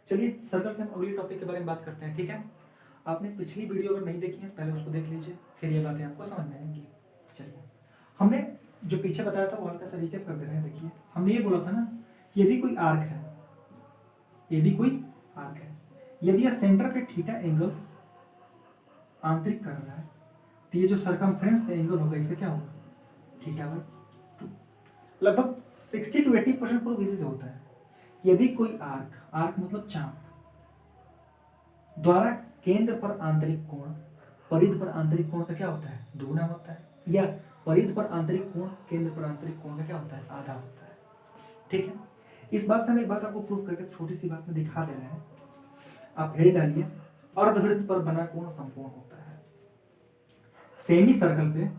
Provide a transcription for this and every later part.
चलिए सर्कल के हम अगले टॉपिक के बारे में बात करते हैं, ठीक है। आपने पिछली वीडियो अगर नहीं देखी है पहले उसको देख लीजिए, फिर ये बातें आपको समझ में आएंगी। चलिए, हमने जो पीछे बताया था वो हल्का सा रिकैप कर दे रहे हैं। देखिए, हमने ये बोला था ना कि यदि कोई आर्क है, यदि कोई आर्क है, यदि यह सेंटर पे थीटा एंगल आंतरिक कर रहा है तो ये जो सरकमफ्रेंस का एंगल होगा इसका क्या होगा, थीटा बाई 2। लगभग 60 to 80% प्रूफ इसी से होता है। यदि कोई आर्क मतलब चाप द्वारा केंद्र पर आंतरिक कोण परिध पर आंतरिक कोण का क्या होता है, दुगुना होता है, या परिध पर आंतरिक कोण केंद्र पर आंतरिक कोण का क्या होता है, आधा होता है, ठीक है। इस बात से हम एक बात आपको प्रूफ करके छोटी सी बात में दिखा दे रहे हैं। आप हेड डालिए, अर्धवृत्त पर बना कोण समकोण होता है। सेमी सर्कल पे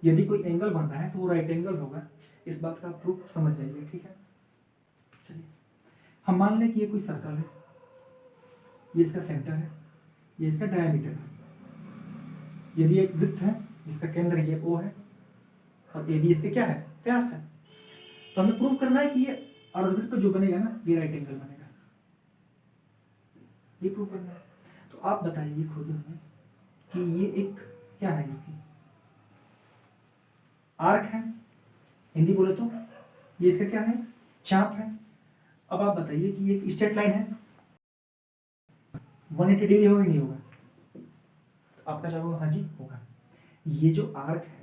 यदि कोई एंगल बन रहा है तो वो राइट एंगल होगा। इस बात का आप प्रूफ समझ जाइए, ठीक है। चलिए, हम मान लें कि ये कोई सर्कल है, ये इसका सेंटर है, ये इसका डायमीटर है। यदि एक वृत्त है जिसका केंद्र ये O है और AB इसके क्या है, व्यास है, तो हमें प्रूव करना है कि ये अर्धवृत्त जो बनेगा ना ये राइट एंगल बनेगा, ये प्रूव करना है। तो आप बताइए खुद हमें कि ये एक क्या है, इसकी आर्क है, हिंदी बोले तो ये इसका क्या है, चाप है। अब आप बताइए कि ये एक स्ट्रेट लाइन है, 180 डिग्री होगा कि नहीं होगा, तो आपका जवाब होगा हाँ जी होगा। ये जो आर्क है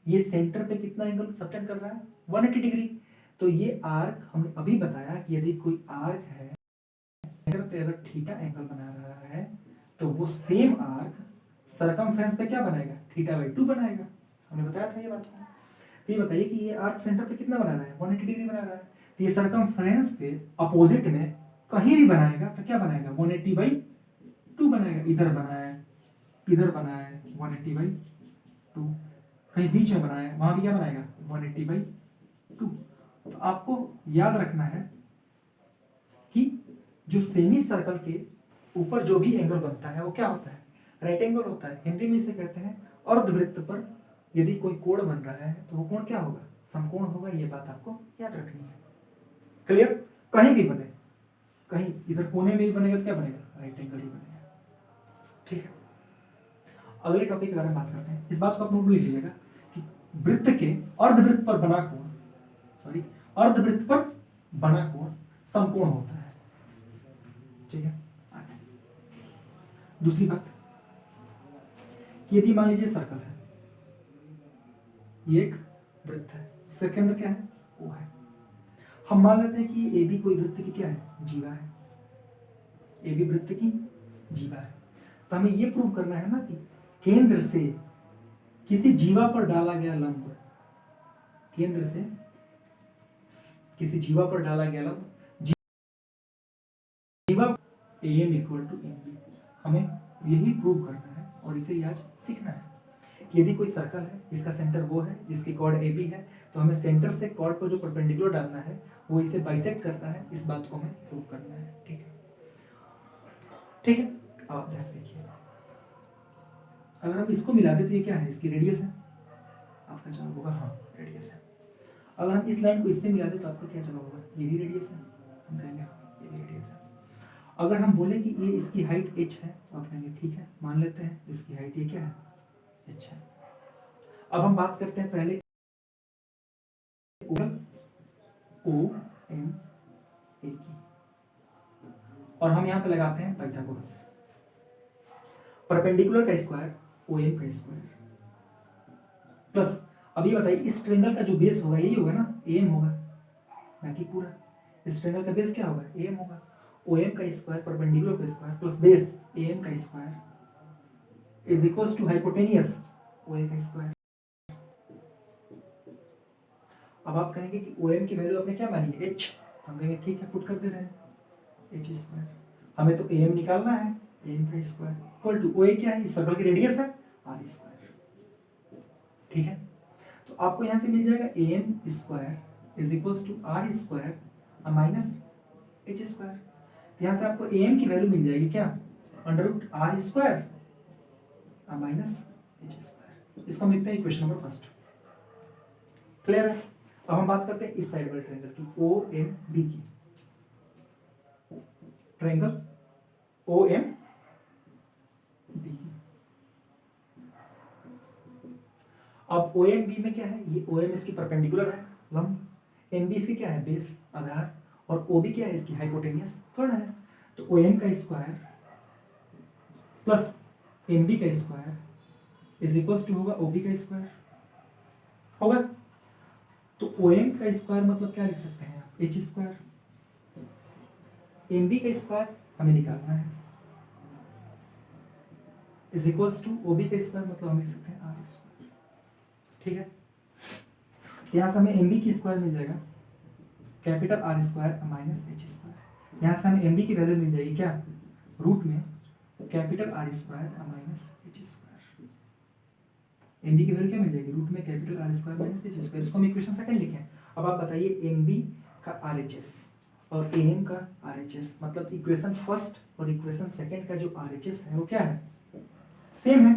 ये सेंटर पे कितना एंगल सबटेंड कर रहा है, 180 डिग्री। तो ये आर्क हमने अभी बताया कि यदि कोई आर्क है सेंटर पे अगर थीटा एंगल बना रहा है तो वो सेम आर्क सरकमफ्रेंस पे क्या बनाएगा, थीटा बाई 2 बनाएगा। हमने बताया था ये बात को। तो ये बताइए कि ये आर्क सेंटर पे कितना बना रहा है, 180 डिग्री बना रहा है। तो ये सरकमफ्रेंस पे अपोजिट में कहीं भी बनाएगा तो क्या बनाएगा, 180 बाई 2 बनाएगा। इधर बनाया है, इधर बनाया है 180 बाई 2, कहीं बीच में बनाया है वहां भी क्या बनाएगा, 180 बाई 2। तो आपको याद रखना है कि जो सेमी सर्कल के ऊपर जो भी एंगल बनता है वो क्या होता है, राइट एंगल होता है। हिंदी में इसे कहते हैं अर्धवृत्त पर यदि कोई कोण बन रहा है तो वो कोण क्या होगा, समकोण होगा। ये बात आपको याद रखनी है। क्लियर, कहीं भी बने, कहीं इधर कोने में भी बनेगा तो क्या बनेगा, राइट एंगल ही बनेगा, ठीक है। अगले टॉपिक के बारे में बात करते हैं। इस बात को आप नोट लिख लीजिएगा कि वृत्त के अर्धवृत्त पर बना कोण, सॉरी अर्धवृत्त पर बना कोण समकोण होता है, ठीक है। दूसरी बात, यदि मान लीजिए सर्कल है, ये एक वृत्त है, इसका केंद्र क्या है, O है। हम मान लेते हैं कि ए बी कोई वृत्त की क्या है, जीवा है, ए बी वृत्त की जीवा है। तो हमें ये प्रूव करना है ना कि केंद्र से किसी जीवा पर डाला गया लंब, केंद्र से किसी जीवा पर डाला गया लंब, जीवा AM इक्वल टू MB, हमें यही प्रूव करना है और इसे ही आज सीखना है। यदि कोई सर्कल है जिसका सेंटर वो है, जिसकी कॉर्ड AB है, तो हमें सेंटर से कॉर्ड पर जो परपेंडिकुलर डालना है वो इसे बाइसेक्ट करता है। इस बात को हमें प्रूव करना है, ठीक है, ठीक है। आप ध्यान से देखिए, अगर हम इसको मिला दे तो ये क्या है, इसकी रेडियस है, आपका जवाब होगा हाँ रेडियस है। अगर हम इस लाइन को इससे मिला दे तो आपका क्या जवाब होगा, ये भी रेडियस है, हम कहेंगे हाँ ये भी रेडियस है। अगर हम बोले कि ये इसकी हाइट h है तो आप कहेंगे ठीक है, मान लेते हैं इसकी हाइट ये क्या है, h है। अब हम बात करते हैं पहले OMA की, और हम यहां पे लगाते हैं पाइथागोरस। परपेंडिकुलर का स्क्वायर OM का स्क्वायर प्लस, अब ये बताइए इस ट्रायंगल का जो बेस होगा यही होगा ना, AM होगा, ना कि पूरा। इस ट्रायंगल का बेस क्या होगा, AM होगा। OM का स्क्वायर परपेंडिकुलर का स्क्वायर प्लस बेस AM का square is equals to hypotenuse OA का स्क्वायर। अब आप कहेंगे कि OM की वैल्यू आपने क्या मानी है, h, हम कहेंगे ठीक है, पुट कर दे रहे हैं h स्क्वायर। हमें तो AM निकालना है, AM का स्क्वायर इक्वल टू OA क्या है, इस सर्कल की रेडियस है r स्क्वायर, ठीक है। तो आपको यहां से मिल जाएगा AM square is equals to r square minus h square. तो यहां से आपको AM की वैल्यू मिल जाएगी क्या, under root r square minus h square. इसको हम लिखते हैं इक्वेशन नंबर फर्स्ट, क्लियर है। अब हम बात करते हैं इस साइड वाले ट्रायंगल की OMB की, ट्रायंगल ओ एम बी। अब ओ एम बी में क्या है, ये ओ एम इसकी परपेंडिकुलर है लंब, एम बी इसकी क्या है बेस आधार, और ओ बी क्या है इसकी हाइपोटेनियस कर्ण है। तो ओ एम का स्क्वायर प्लस एम बी का स्क्वायर इज इक्वल टू होगा ओ बी का स्क्वायर होगा। तो ओ एम का स्क्वायर मतलब क्या लिख सकते हैं आप, एच स्क्वायर, एम बी का स्क्वायर हमें निकालना है is equals to O B का स्क्वायर मतलब हम लिख सकते हैं आर स्क्वायर। ठीक है, यहाँ से हमें एम बी की स्क्वायर मिल जाएगा capital R square minus h square. यहाँ से हमें एम बी की वैल्यू मिल जाएगी क्या, रूट में capital R square minus h square. M B की वैल्यू क्या मिल जाएगी, रूट में capital R square minus h square. इसको हम इक्वेशन सेकंड लिखें। अब आप बताइए एम बी का आर एच एस और ए एम का आर एच एस, मतलब इक्वेशन फर्स्ट और इक्वेशन सेकंड का जो आर एच एस है वो क्या है, सेम है।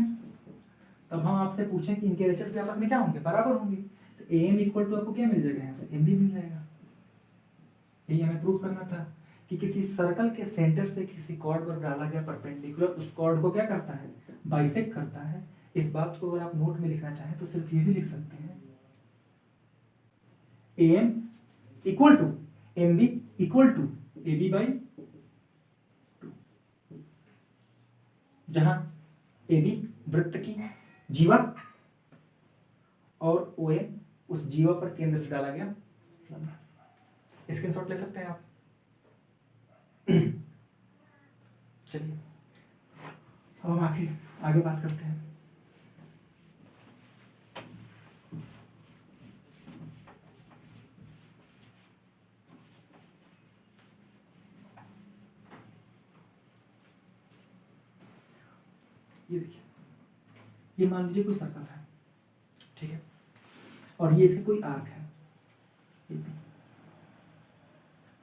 तब हम आपसे पूछें कि इनके आर एच एस के आपस में क्या होंगे, बराबर होंगे। तो ए एम इक्वल टू आपको क्या मिल जाएगा, यहाँ से एम बी मिल जाएगा। यही हमें प्रूव करना था कि किसी सर्कल के सेंटर से किसी कॉर्ड पर डाला गया परपेंडिकुलर उस कॉर्ड को क्या करता है, बाइसेक्ट करता है। इस बात को अगर आप नोट में लिखना चाहें तो सिर्फ ये भी लिख सकते हैं A M equal to M B equal to A B by 2, जहां ए बी वृत्त की जीवा और ओ एम उस जीवा पर केंद्र से डाला गया लंब। स्क्रीनशॉट ले सकते हैं आप। चलिए अब हम आगे बात करते हैं। ये देखिए, ये मान लीजिए कोई सर्कल है, ठीक है, और ये इसके कोई आर्क है,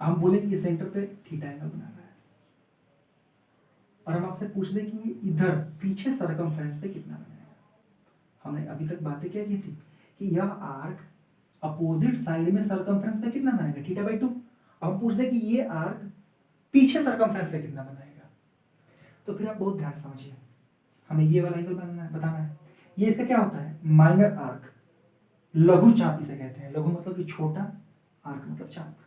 हम बोले कि ये सेंटर पे थीटा एंगल बना रहा है, और हम आपसे पूछ दें कि ये इधर पीछे सरकमफ्रेंस पे कितना बनाएगा। हमने अभी तक बातें क्या की थी कि यह आर्क अपोजिट साइड में सरकमफ्रेंस पे कितना बनाएगा, थीटा बाई 2। अब हम पूछ दें कि ये आर्क पीछे सरकमफ्रेंस पे कितना बनाएगा। तो फिर आप बहुत ध्यान समझिए, हमें ये वाला एंगल बताना है। ये इसका क्या होता है, माइनर आर्क, लघु चाप इसे कहते हैं। लघु मतलब कि छोटा, आर्क मतलब चाप।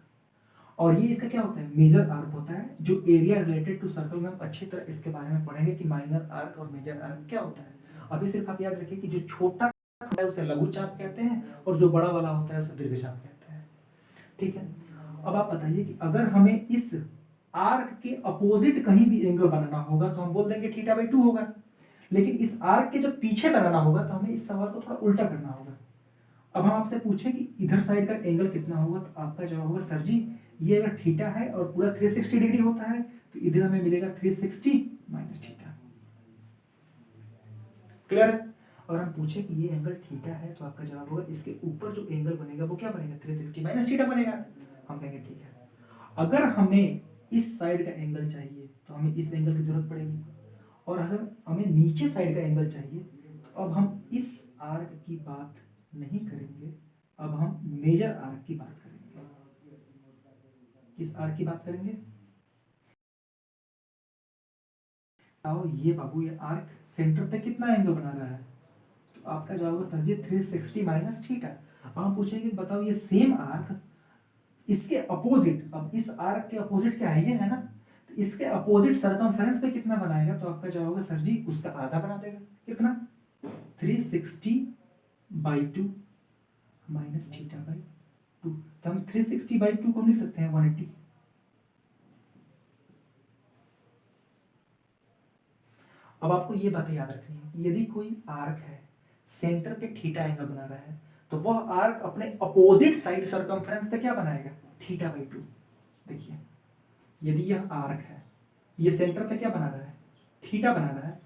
और ये इसका क्या होता है, मेजर आर्क होता है, जो एरिया रिलेटेड टू सर्कल में हम अच्छी तरह इसके बारे में पढ़ेंगे कि माइनर आर्क और मेजर आर्क क्या होता है। अभी सिर्फ आप याद रखिए कि जो छोटा होता है उसे लघु चाप कहते हैं और जो बड़ा वाला होता है उसे दीर्घ चाप कहते हैं। ठीक है, अब आप बताइए कि अगर हमें इस आर्क के अपोजिट कहीं भी एंगल बनाना होगा तो हम बोल देंगे थीटा बाई 2 होगा, लेकिन इस आर्क के जब पीछे बनाना होगा तो हमें इस सवाल को थोड़ा उल्टा करना होगा। अब हम आपसे पूछें कि इधर साइड का एंगल कितना होगा, तो आपका जवाब होगा सर जी ये अगर थीटा है और पूरा 360 डिग्री होता है तो इधर हमें मिलेगा 360 माइनस थीटा। क्लियर है। और हम पूछे कि ये एंगल थीटा है तो आपका जवाब होगा इसके ऊपर जो एंगल बनेगा वो क्या बनेगा, 360 माइनस थीटा बनेगा। हम कहेंगे ठीक है। अगर हमें इस साइड का एंगल चाहिए तो हमें इस एंगल की जरूरत पड़ेगी, और अगर हमें नीचे साइड का एंगल चाहिए तो अब हम इस आर्क की बात नहीं करेंगे, अब हम मेजर आर्क की बात करेंगे। किस आर्क की बात करेंगे, आओ ये बाबू, ये आर्क सेंटर पे कितना एंगल बना रहा है, तो आपका जवाब होगा सर जी 360 माइनस थीटा। अब हम पूछेंगे बताओ ये सेम आर्क इसके अपोजिट, अब इस आर्क के अपोजिट क्या है, ये है ना, तो इसके अपोजिट सरकमफेरेंस पे कितना बनाएगा, तो आपका जवाब होगा सर जी उसका आधा बना देगा। कितना, 360 बाई 2 माइनस थीटा बाई 2। तो हम 360 बाई 2 को लिख सकते हैं 180। अब आपको ये बातें याद रखनी है, यदि कोई आर्क है सेंटर पे थीटा एंगल बना रहा है तो वह आर्क अपने अपोजिट साइड सरकमफ्रेंस पे क्या बनाएगा, थीटा बाई 2। देखिए यदि यह आर्क है, ये सेंटर पे क्या बना रहा है, थीटा बना रहा है,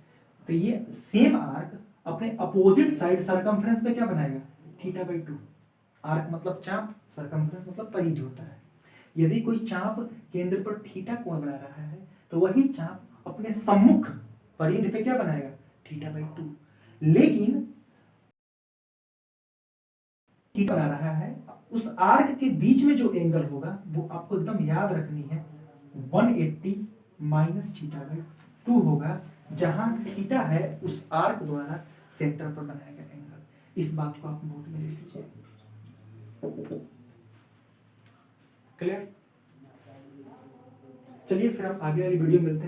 तो ये सेम आर्क अपने अपोजिट साइड सरकमफ्रेंस पे क्या बनाएगा, थीटा बाई 2। आर्क मतलब चाप, सरकमफ्रेंस मतलब परिधि होता है। यदि कोई चाप केंद्र पर थीटा कोण बना रहा है तो वही चाप अपने सम्मुख परिधि पे क्या बनाएगा, थीटा बाई 2। लेकिन थीटा बना रहा है, उस आर्क के बीच में जो एंगल होगा वो आपको एकदम याद रखनी है 180 माइनस थीटा बाई 2 होगा, जहां थीटा है उस आर्क द्वारा सेंटर पर बनाया गया एंगल। इस बात को आप नोट में लिख लीजिए। क्लियर? चलिए फिर हम आगे वाली वीडियो मिलते हैं।